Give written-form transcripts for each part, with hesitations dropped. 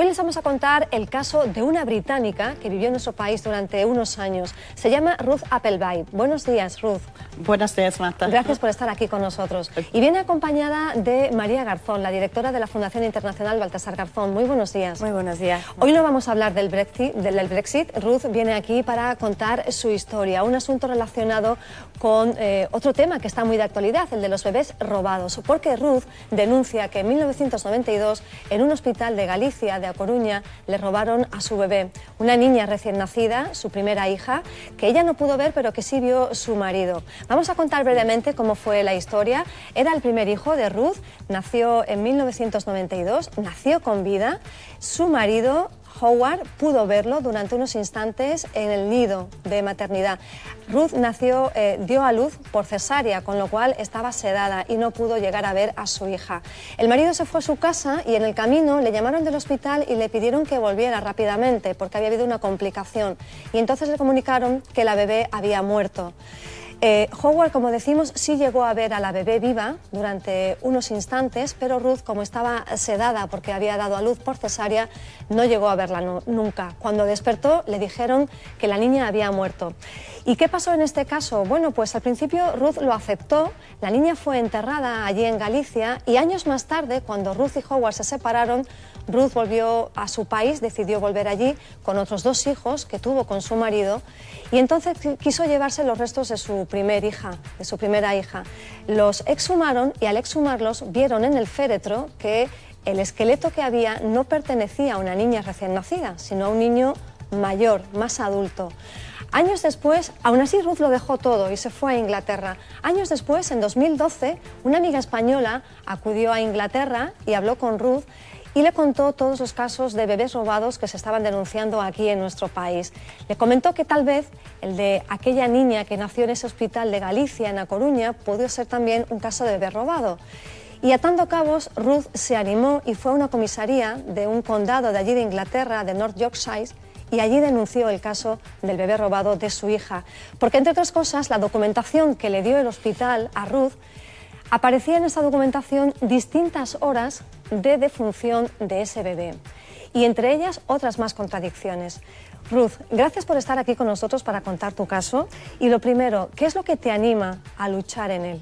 Hoy les vamos a contar el caso de una británica que vivió en nuestro país durante unos años. Se llama Ruth Appleby. Buenos días, Ruth. Buenos días, Marta. Gracias por estar aquí con nosotros. Y viene acompañada de María Garzón, la directora de la Fundación Internacional Baltasar Garzón. Muy buenos días. Muy buenos días. Hoy no vamos a hablar del Brexit. Ruth viene aquí para contar su historia, un asunto relacionado con otro tema que está muy de actualidad, el de los bebés robados. Porque Ruth denuncia que en 1992, en un hospital de Galicia, de A Coruña, le robaron a su bebé, una niña recién nacida, su primera hija, que ella no pudo ver, pero que sí vio su marido. Vamos a contar brevemente cómo fue la historia. Era el primer hijo de Ruth, nació en 1992, nació con vida. Su marido, Howard, pudo verlo durante unos instantes en el nido de maternidad. Ruth dio a luz por cesárea, con lo cual estaba sedada y no pudo llegar a ver a su hija. El marido se fue a su casa y en el camino le llamaron del hospital y le pidieron que volviera rápidamente porque había habido una complicación. Y entonces le comunicaron que la bebé había muerto. Howard, como decimos, sí llegó a ver a la bebé viva durante unos instantes, pero Ruth, como estaba sedada porque había dado a luz por cesárea, no llegó a verla nunca. Cuando despertó, le dijeron que la niña había muerto. ¿Y qué pasó en este caso? Bueno, pues al principio Ruth lo aceptó, la niña fue enterrada allí en Galicia y años más tarde, cuando Ruth y Howard se separaron, Ruth volvió a su país, decidió volver allí con otros dos hijos que tuvo con su marido y entonces quiso llevarse los restos de su primera hija. Los exhumaron y al exhumarlos vieron en el féretro que el esqueleto que había no pertenecía a una niña recién nacida, sino a un niño mayor, más adulto. Años después, aún así Ruth lo dejó todo y se fue a Inglaterra. Años después, en 2012, una amiga española acudió a Inglaterra y habló con Ruth y le contó todos los casos de bebés robados que se estaban denunciando aquí en nuestro país. Le comentó que tal vez el de aquella niña que nació en ese hospital de Galicia, en A Coruña, pudo ser también un caso de bebé robado. Y atando cabos, Ruth se animó y fue a una comisaría de un condado de allí de Inglaterra, de North Yorkshire, y allí denunció el caso del bebé robado de su hija. Porque, entre otras cosas, la documentación que le dio el hospital a Ruth, aparecía en esa documentación distintas horas de defunción de ese bebé. Y entre ellas, otras más contradicciones. Ruth, gracias por estar aquí con nosotros para contar tu caso. Y lo primero, ¿qué es lo que te anima a luchar en él?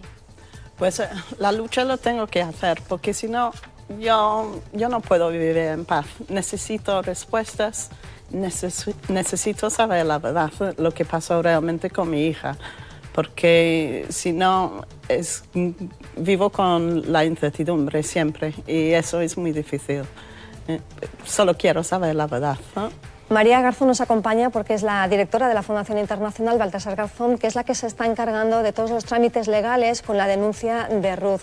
Pues la lucha lo tengo que hacer, porque si no, yo no puedo vivir en paz. Necesito respuestas, necesito saber la verdad, lo que pasó realmente con mi hija. Porque si no, vivo con la incertidumbre siempre y eso es muy difícil. Solo quiero saber la verdad, ¿no? María Garzón nos acompaña porque es la directora de la Fundación Internacional Baltasar Garzón, que es la que se está encargando de todos los trámites legales con la denuncia de Ruth.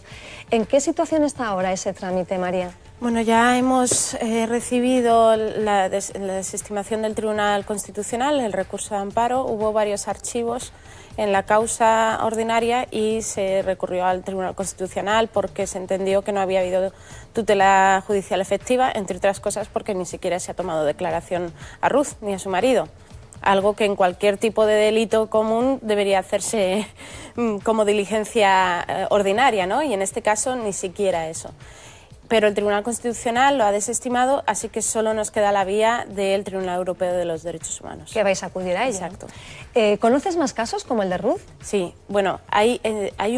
¿En qué situación está ahora ese trámite, María? Bueno, ya hemos recibido la desestimación del Tribunal Constitucional, el recurso de amparo. Hubo varios archivos en la causa ordinaria y se recurrió al Tribunal Constitucional porque se entendió que no había habido tutela judicial efectiva, entre otras cosas porque ni siquiera se ha tomado declaración a Ruth ni a su marido. Algo que en cualquier tipo de delito común debería hacerse como diligencia ordinaria, ¿no? Y en este caso ni siquiera eso. Pero el Tribunal Constitucional lo ha desestimado, así que solo nos queda la vía del Tribunal Europeo de los Derechos Humanos. Que vais a acudir a ella. Exacto. ¿Conoces más casos como el de Ruth? Sí, bueno, hay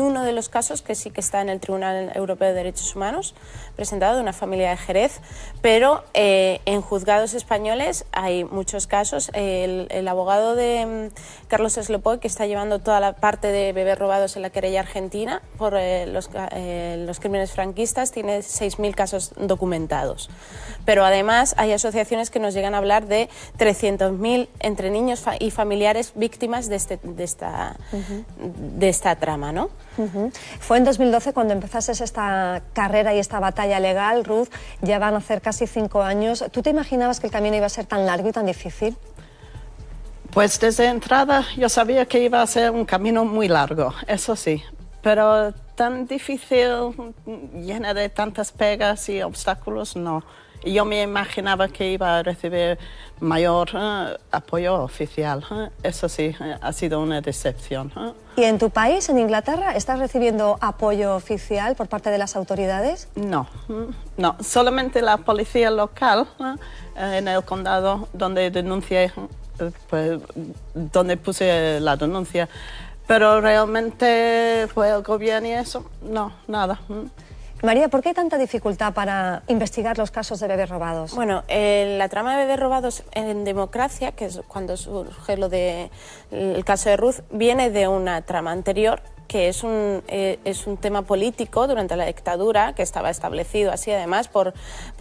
uno de los casos que sí que está en el Tribunal Europeo de Derechos Humanos, presentado de una familia de Jerez, pero en juzgados españoles hay muchos casos. El abogado de Carlos Eslopoy, que está llevando toda la parte de bebés robados en la querella argentina por los crímenes franquistas, tiene 6.000 casos documentados. Pero además hay asociaciones que nos llegan a hablar de 300.000 entre niños y familiares víctimas de esta trama, ¿no? Fue en 2012 cuando empezaste esta carrera y esta batalla legal, Ruth. Ya van a hacer casi 5 años. ¿Tú te imaginabas que el camino iba a ser tan largo y tan difícil? Pues desde entrada yo sabía que iba a ser un camino muy largo, eso sí, pero tan difícil, llena de tantas pegas y obstáculos, no. Y yo me imaginaba que iba a recibir mayor apoyo oficial. Eso sí, ha sido una decepción. ¿Y en tu país, en Inglaterra, estás recibiendo apoyo oficial por parte de las autoridades? No, no, solamente la policía local en el condado donde denuncié, pues, donde puse la denuncia, pero realmente fue el gobierno y eso, no, nada. María, ¿por qué hay tanta dificultad para investigar los casos de bebés robados? Bueno, la trama de bebés robados en democracia, que es cuando surge el caso de Ruth, viene de una trama anterior, que es un tema político durante la dictadura, que estaba establecido así además por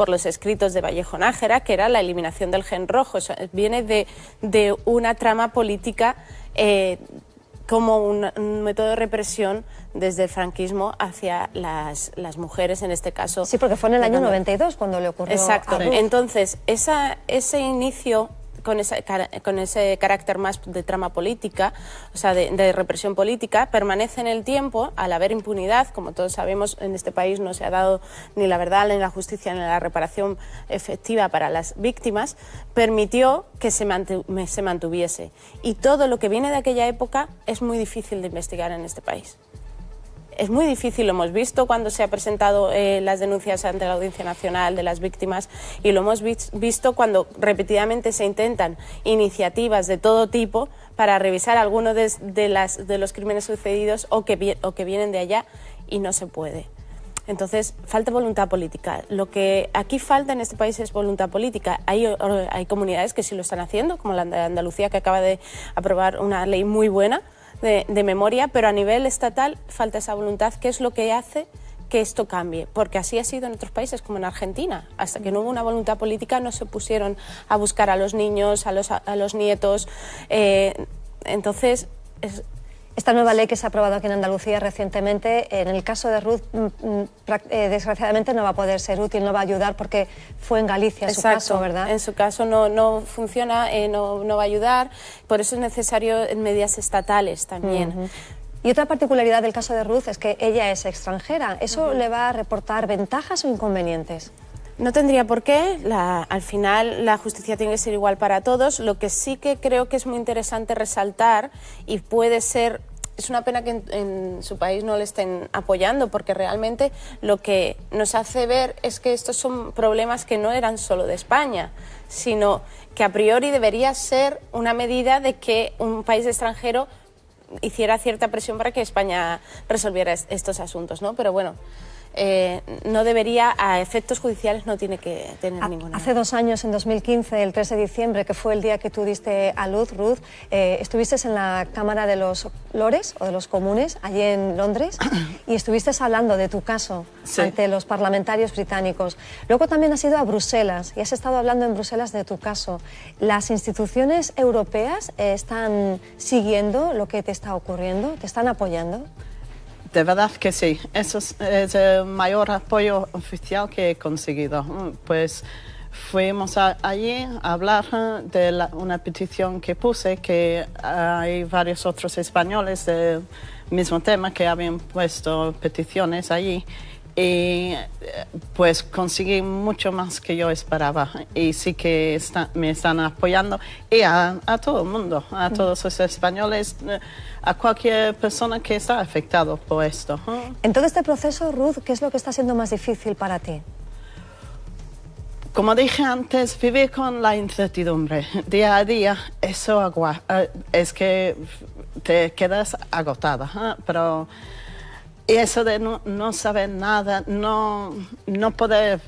los escritos de Vallejo Nájera, que era la eliminación del gen rojo. O sea, viene de una trama política como un método de represión desde el franquismo hacia las mujeres, en este caso. Sí, porque fue en el año 92 cuando le ocurrió. Exacto. A Ruth. Entonces, ese inicio con ese carácter más de trama política, o sea, de represión política, permanece en el tiempo al haber impunidad. Como todos sabemos, en este país no se ha dado ni la verdad, ni la justicia, ni la reparación efectiva para las víctimas, permitió que se mantuviese. Y todo lo que viene de aquella época es muy difícil de investigar en este país. Es muy difícil, lo hemos visto cuando se han presentado las denuncias ante la Audiencia Nacional de las víctimas, y lo hemos visto cuando repetidamente se intentan iniciativas de todo tipo para revisar algunos de los crímenes sucedidos o que vienen de allá, y no se puede. Entonces, falta voluntad política. Lo que aquí falta en este país es voluntad política. Hay comunidades que sí lo están haciendo, como la de Andalucía, que acaba de aprobar una ley muy buena de memoria, pero a nivel estatal falta esa voluntad, que es lo que hace que esto cambie, porque así ha sido en otros países, como en Argentina. Hasta que no hubo una voluntad política no se pusieron a buscar a los niños, a los nietos. Entonces, esta nueva ley que se ha aprobado aquí en Andalucía recientemente, en el caso de Ruth, desgraciadamente no va a poder ser útil, no va a ayudar porque fue en Galicia su caso, ¿verdad? En su caso no funciona, no va a ayudar, por eso es necesario medidas estatales también. Y otra particularidad del caso de Ruth es que ella es extranjera. ¿Eso le va a reportar ventajas o inconvenientes? No tendría por qué. Al final la justicia tiene que ser igual para todos. Lo que sí que creo que es muy interesante resaltar, y puede ser, es una pena que en su país no le estén apoyando, porque realmente lo que nos hace ver es que estos son problemas que no eran solo de España, sino que a priori debería ser una medida de que un país extranjero hiciera cierta presión para que España resolviera estos asuntos, ¿no? Pero bueno, no debería, a efectos judiciales no tiene que tener ninguna. Hace 2 años, en 2015, el 3 de diciembre, que fue el día que tú diste a luz, Ruth, estuviste en la Cámara de los Lores, o de los Comunes, allí en Londres, y estuviste hablando de tu caso ante los parlamentarios británicos. Luego también has ido a Bruselas, y has estado hablando en Bruselas de tu caso. ¿Las instituciones europeas están siguiendo lo que te está ocurriendo? ¿Te están apoyando? De verdad que sí, eso es el mayor apoyo oficial que he conseguido. Pues fuimos allí a hablar de una petición que puse, que hay varios otros españoles del mismo tema que habían puesto peticiones allí, y pues conseguí mucho más que yo esperaba, y sí que me están apoyando, y a todo el mundo, a todos los españoles, a cualquier persona que está afectado por esto. En todo este proceso, Ruth, ¿qué es lo que está siendo más difícil para ti? Como dije antes, vivir con la incertidumbre día a día, eso es que te quedas agotada, pero y eso de no saber nada, no poder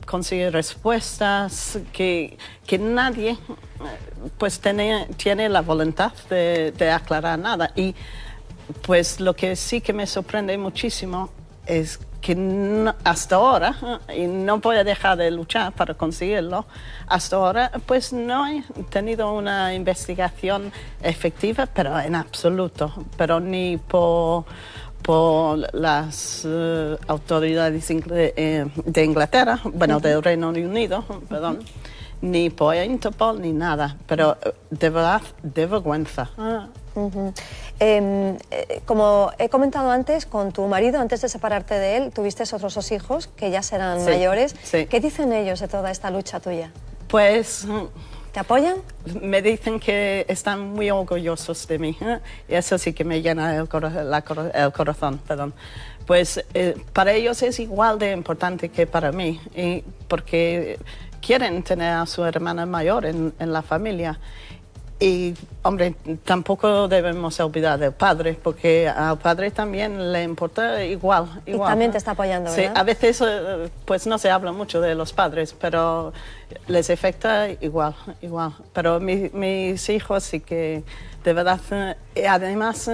conseguir respuestas, que nadie pues tiene la voluntad de aclarar nada. Y pues lo que sí que me sorprende muchísimo es que hasta ahora, y no voy a dejar de luchar para conseguirlo, hasta ahora pues no he tenido una investigación efectiva, pero en absoluto, pero ni por las autoridades de Inglaterra, bueno, del Reino Unido, perdón, ni por Interpol, ni nada, pero de verdad, de vergüenza. Como he comentado antes, con tu marido, antes de separarte de él, tuviste otros 2 hijos que ya serán mayores. Sí. ¿Qué dicen ellos de toda esta lucha tuya? Pues ¿Te apoyan? me dicen que están muy orgullosos de mí, y eso sí que me llena el corazón. Perdón. Pues para ellos es igual de importante que para mí, porque quieren tener a su hermana mayor en la familia. Y, hombre, tampoco debemos olvidar del padre, porque al padre también le importa igual. Y también te está apoyando, ¿verdad? Sí, a veces pues no se habla mucho de los padres, pero les afecta igual. Pero mis hijos sí que, de verdad, además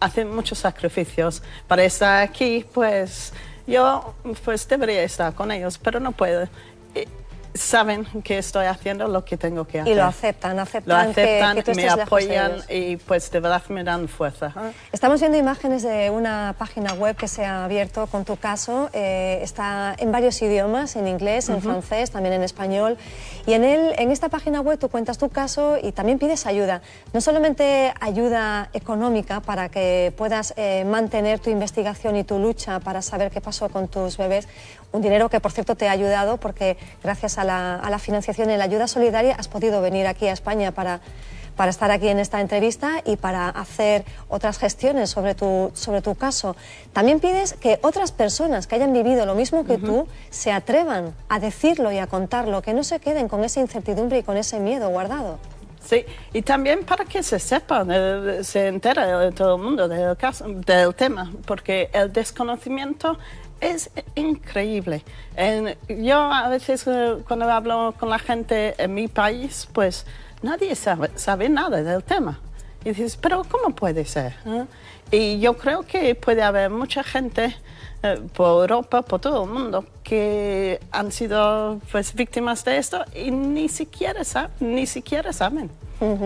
hacen muchos sacrificios. Para estar aquí, pues yo pues debería estar con ellos, pero no puedo. Saben que estoy haciendo lo que tengo que hacer. Y lo aceptan que tú estés me lejos de apoyan ellos. y pues de verdad me dan fuerza. Estamos viendo imágenes de una página web que se ha abierto con tu caso. Está en varios idiomas, en inglés, en francés, también en español. Y en esta página web tú cuentas tu caso y también pides ayuda. No solamente ayuda económica para que puedas mantener tu investigación y tu lucha para saber qué pasó con tus bebés, un dinero que, por cierto, te ha ayudado porque gracias a la financiación y la ayuda solidaria has podido venir aquí a España para estar aquí en esta entrevista y para hacer otras gestiones sobre tu caso. También pides que otras personas que hayan vivido lo mismo que tú se atrevan a decirlo y a contarlo, que no se queden con esa incertidumbre y con ese miedo guardado. Sí, y también para que se sepa, se entere todo el mundo del tema, porque el desconocimiento es increíble. Yo a veces cuando hablo con la gente en mi país, pues nadie sabe nada del tema. Y dices, pero ¿cómo puede ser? Y yo creo que puede haber mucha gente por Europa, por todo el mundo, que han sido pues víctimas de esto y ni siquiera saben.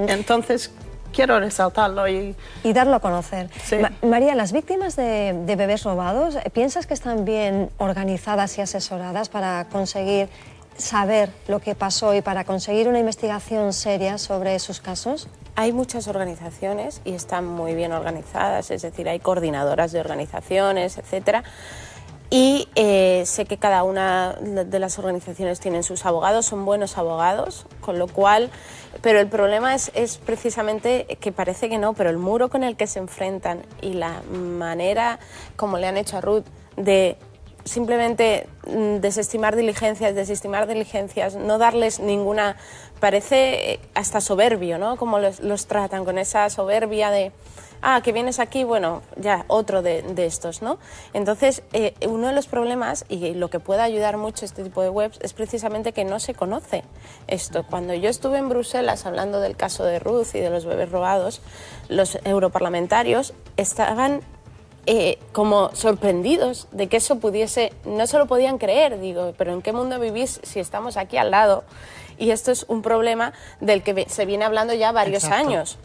Entonces, quiero resaltarlo y darlo a conocer. Sí. María, las víctimas de bebés robados, ¿piensas que están bien organizadas y asesoradas para conseguir saber lo que pasó y para conseguir una investigación seria sobre sus casos? Hay muchas organizaciones y están muy bien organizadas, es decir, hay coordinadoras de organizaciones, etcétera. Y sé que cada una de las organizaciones tienen sus abogados, son buenos abogados, con lo cual... Pero el problema es precisamente que parece que no, pero el muro con el que se enfrentan y la manera como le han hecho a Ruth de simplemente desestimar diligencias, no darles ninguna... Parece hasta soberbio, ¿no? Como los tratan con esa soberbia de... que vienes aquí, bueno, ya otro de estos, ¿no? Entonces, uno de los problemas, y lo que puede ayudar mucho este tipo de webs, es precisamente que no se conoce esto. Cuando yo estuve en Bruselas hablando del caso de Ruth y de los bebés robados, los europarlamentarios estaban como sorprendidos de que eso pudiese... No se lo podían creer, digo, pero ¿en qué mundo vivís si estamos aquí al lado? Y esto es un problema del que se viene hablando ya varios años.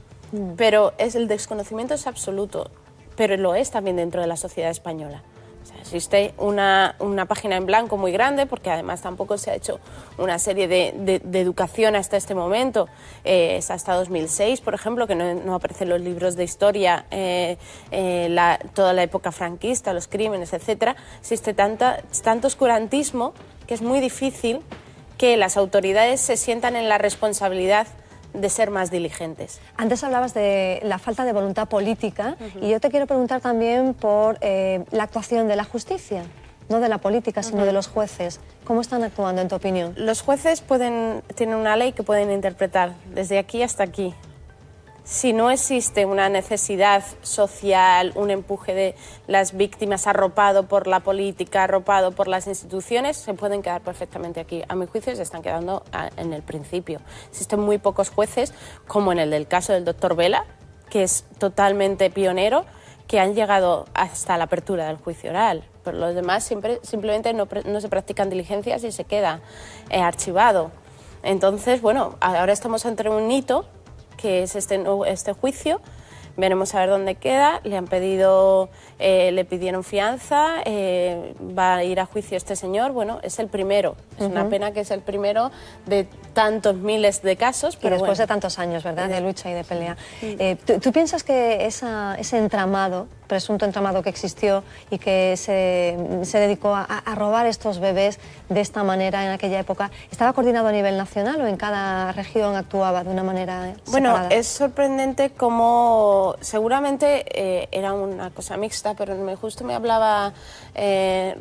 Pero el desconocimiento es absoluto, pero lo es también dentro de la sociedad española. O sea, existe una página en blanco muy grande, porque además tampoco se ha hecho una serie de educación hasta este momento. Es hasta 2006, por ejemplo, que no aparecen los libros de historia, toda la época franquista, los crímenes, etc. Existe tanto oscurantismo que es muy difícil que las autoridades se sientan en la responsabilidad de ser más diligentes. Antes hablabas de la falta de voluntad política y yo te quiero preguntar también por la actuación de la justicia, no de la política, sino de los jueces. ¿Cómo están actuando, en tu opinión? Los jueces tienen una ley que pueden interpretar desde aquí hasta aquí. Si no existe una necesidad social, un empuje de las víctimas arropado por la política, arropado por las instituciones, se pueden quedar perfectamente aquí. A mi juicio se están quedando en el principio. Existen muy pocos jueces, como en el del caso del doctor Vela, que es totalmente pionero, que han llegado hasta la apertura del juicio oral. Pero los demás simplemente no se practican diligencias y se queda archivado. Entonces, bueno, ahora estamos ante un hito, que es este juicio. veremos a ver dónde queda. Le han pedido, le pidieron fianza, va a ir a juicio este señor. Bueno, es el primero, es una pena que es el primero de tantos miles de casos. Pero después de tantos años, ¿verdad?, de lucha y de pelea. ¿Tú piensas que ese entramado, presunto entramado que existió y que se dedicó a robar estos bebés de esta manera en aquella época, estaba coordinado a nivel nacional o en cada región actuaba de una manera separada? Bueno, es sorprendente cómo seguramente era una cosa mixta, pero justo me hablaba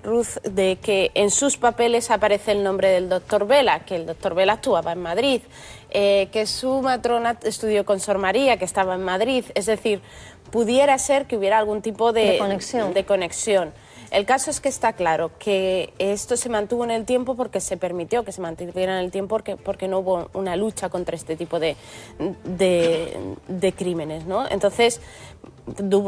Ruth de que en sus papeles aparece el nombre del doctor Vela, que el doctor Vela actuaba en Madrid, que su matrona estudió con Sor María, que estaba en Madrid, es decir, pudiera ser que hubiera algún tipo de conexión. El caso es que está claro que esto se mantuvo en el tiempo porque se permitió que se mantuviera en el tiempo porque no hubo una lucha contra este tipo de crímenes, ¿no? Entonces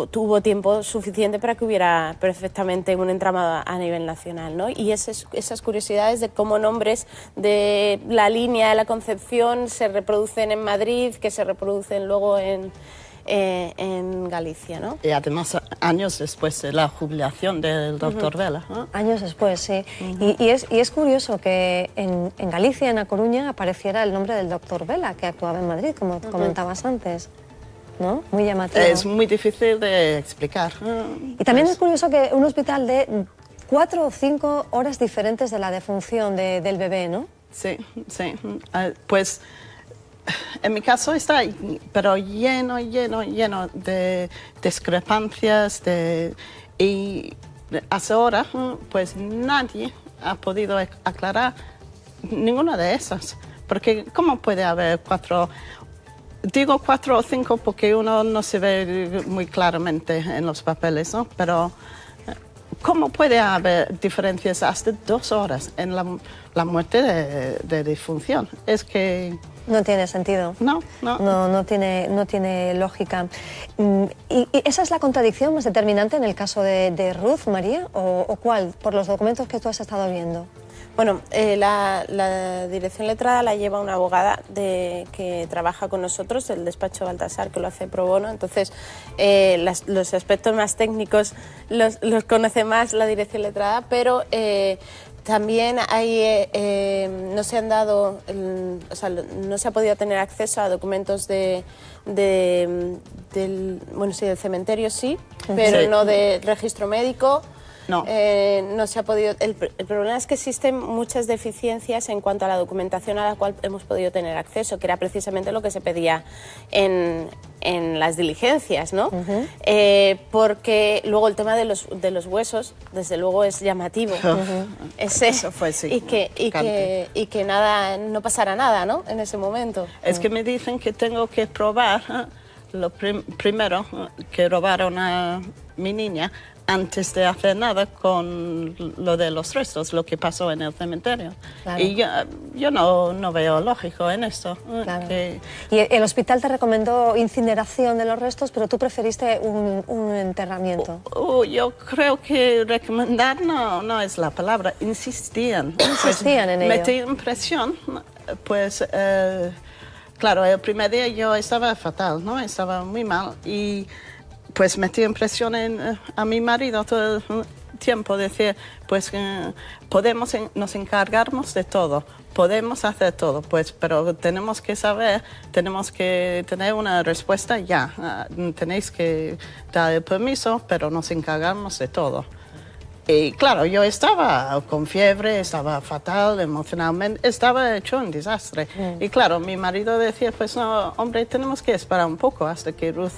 tuvo tiempo suficiente para que hubiera perfectamente un entramado a nivel nacional, ¿no? Y esas curiosidades de cómo nombres de la línea de la Concepción se reproducen en Madrid, que se reproducen luego en Galicia, ¿no? Y además años después de la jubilación del doctor Vela, ¿no? Años después, sí. Y es curioso que en Galicia, en A Coruña, apareciera el nombre del doctor Vela, que actuaba en Madrid, como comentabas antes, ¿no? Muy llamativo. Es muy difícil de explicar. Y también es curioso que un hospital de 4 o 5 horas diferentes de la defunción del bebé, ¿no? Sí, sí. Pues en mi caso está, pero lleno de discrepancias y hasta ahora pues nadie ha podido aclarar ninguna de esas. Porque ¿cómo puede haber 4? Digo 4 o 5 porque uno no se ve muy claramente en los papeles, ¿no? Pero ¿cómo puede haber diferencias hasta 2 horas en la muerte de disfunción? Es que no tiene sentido. No tiene lógica. ¿Y esa es la contradicción más determinante en el caso de Ruth, María? ¿O cuál? Por los documentos que tú has estado viendo. Bueno, la dirección letrada la lleva una abogada que trabaja con nosotros, el despacho Baltasar, que lo hace pro bono. Entonces, los aspectos más técnicos los conoce más la dirección letrada, pero también no se han dado, no se ha podido tener acceso a documentos del cementerio, sí, pero no del registro médico. No. No se ha podido. El problema es que existen muchas deficiencias en cuanto a la documentación a la cual hemos podido tener acceso, que era precisamente lo que se pedía en las diligencias, ¿no? Porque luego el tema de los huesos, desde luego, es llamativo. Eso fue, sí. Y que nada, no pasara nada, ¿no? En ese momento. Es que me dicen que tengo que probar lo primero que robaron a mi niña antes de hacer nada con lo de los restos, lo que pasó en el cementerio. Claro. Y yo no veo lógico en esto. Claro. Y el hospital te recomendó incineración de los restos, pero tú preferiste un enterramiento. Yo creo que recomendar no es la palabra. Insistían en ello. Metí presión, pues claro, el primer día yo estaba fatal, ¿no? Estaba muy mal y pues metí en presión a mi marido todo el tiempo, decir, pues nos encargamos de todo, podemos hacer todo, pues, pero tenemos que saber, tenemos que tener una respuesta ya, tenéis que dar el permiso, pero nos encargamos de todo. Y claro, yo estaba con fiebre, estaba fatal emocionalmente, estaba hecho un desastre. Y claro, mi marido decía, pues no, hombre, tenemos que esperar un poco hasta que Ruth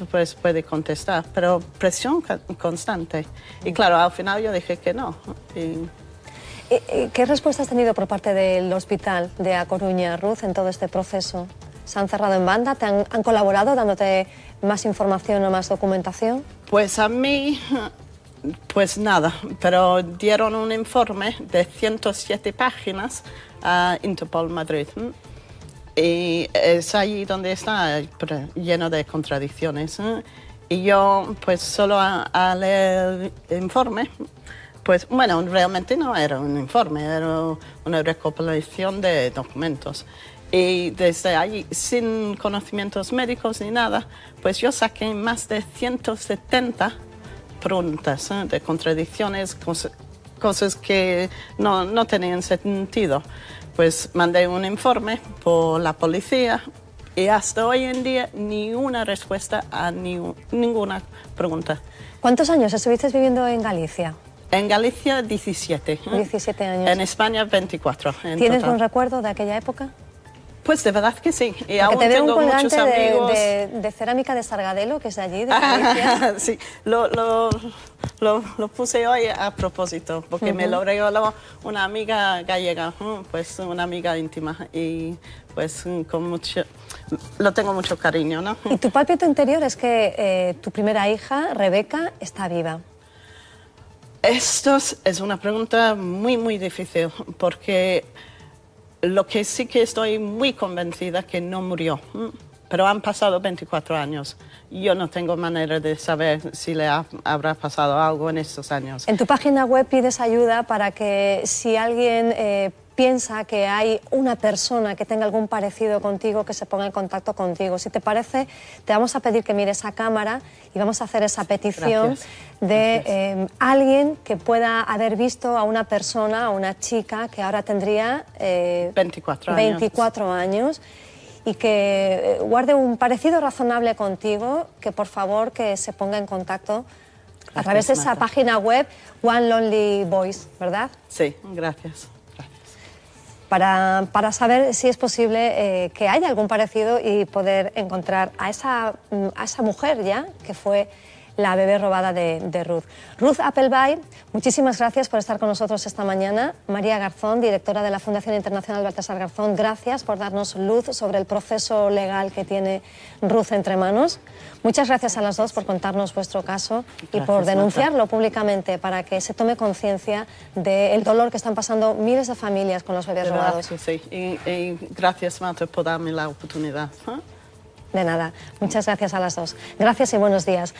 pues, puede contestar, pero presión constante. Y claro, al final yo dije que no. ¿Qué respuesta has tenido por parte del hospital de A Coruña, Ruth, en todo este proceso? ¿Se han cerrado en banda? ¿Te han colaborado dándote más información o más documentación? Pues a mí, pues nada, pero dieron un informe de 107 páginas a Interpol Madrid. Y es ahí donde está lleno de contradicciones. Y yo, pues solo a leer el informe, pues bueno, realmente no era un informe, era una recopilación de documentos. Y desde allí, sin conocimientos médicos ni nada, pues yo saqué más de 170 preguntas, de contradicciones, cosas que no tenían sentido. Pues mandé un informe por la policía y hasta hoy en día ni una respuesta a ninguna pregunta. ¿Cuántos años estuviste viviendo en Galicia? En Galicia 17. 17 años. En España 24. ¿Tienes buen recuerdo de aquella época? Pues de verdad que sí. Y Porque aún te veo tengo un muchos colgante amigos. de cerámica de Sargadelo, que es de allí, de Galicia. Sí, lo puse hoy a propósito, porque me lo regaló una amiga gallega, pues una amiga íntima, y pues lo tengo mucho cariño, ¿no? Y tu palpito interior es que tu primera hija, Rebeca, está viva. Esto es una pregunta muy difícil, porque lo que sí que estoy muy convencida que no murió, pero han pasado 24 años. Yo no tengo manera de saber si le habrá pasado algo en estos años. En tu página web pides ayuda para que si alguien piensa que hay una persona que tenga algún parecido contigo, que se ponga en contacto contigo. Si te parece, te vamos a pedir que mires a cámara y vamos a hacer esa petición de alguien que pueda haber visto a una persona, a una chica que ahora tendría 24 años y que guarde un parecido razonable contigo, que por favor que se ponga en contacto a través de esa página web One Lonely Voice, ¿verdad? Sí, gracias. Para saber si es posible que haya algún parecido y poder encontrar a esa mujer ya que fue la bebé robada de Ruth. Ruth Appleby, muchísimas gracias por estar con nosotros esta mañana. María Garzón, directora de la Fundación Internacional Baltasar Garzón, gracias por darnos luz sobre el proceso legal que tiene Ruth entre manos. Muchas gracias a las dos por contarnos vuestro caso y por denunciarlo públicamente para que se tome conciencia del dolor que están pasando miles de familias con los bebés robados. Sí. Y gracias, Marta, por darme la oportunidad. De nada. Muchas gracias a las dos. Gracias y buenos días.